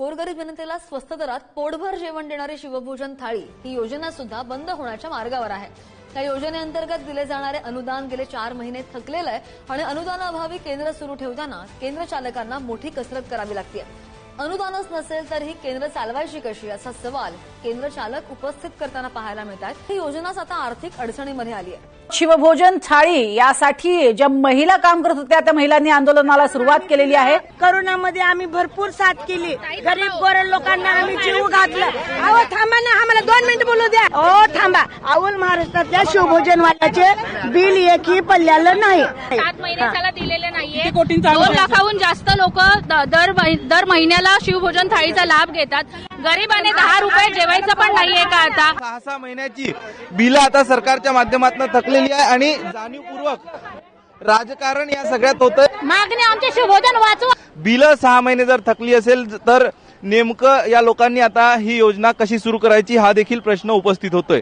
गोरगरीब जनतेला स्वस्त दरात पोटभर जेवण देणारी शिवभोजन थाळी ही योजना सुद्धा बंद होण्याच्या मार्गावर आहे। या योजनेअंतर्गत दिले जाणारे अनुदान गेले 4 महिने थकलेलं आहे आणि अनुदानाअभावी केंद्र सुरू ठेवताना केंद्र चालकांना मोठी कसरत करावी लागते। अनुदानच नसेल तर ही केंद्र चालवायची कशी असा सवाल केंद्र चालक उपस्थित करताना पाहायला मिळतात। ही योजनाच आता आर्थिक अडचणीमध्ये आली आहे। शिवभोजन थाळी यासाठी ज्या महिला काम करत होत्या त्या महिलांनी आंदोलनाला सुरुवात केलेली आहे। करोनामध्ये आम्ही भरपूर साथ केली, गरीब गोर लोकांना आम्ही जीव घातला। अहो थांबा ना, आम्हाला 2 मिनिट बोलू द्या। ओ थांबा, अवल महाराष्ट्रातल्या शिवभोजनवाल्याचे बिल एकही पडलेलं नाही। 7 महिने त्याला दिलेले नाहीये। 2 लाखाहून जास्त लोक दर महिन्याला शिवभोजन थाळीचा लाभ घेतात। गरीबाने 10 रुपये जेवायचं पण नाहीये का आता? 6 महिन्याची बिल आता सरकारच्या माध्यमातून थकलेली आहे आणि जाणीवपूर्वक राजकारण या सगळ्यात होतं। मागणी आमचे शिवभोजन वाचवा। बिल 6 महिने जर थकली असेल तर नेमकं या लोकांनी आता ही योजना कशी सुरू करायची हा देखील प्रश्न उपस्थित होतोय।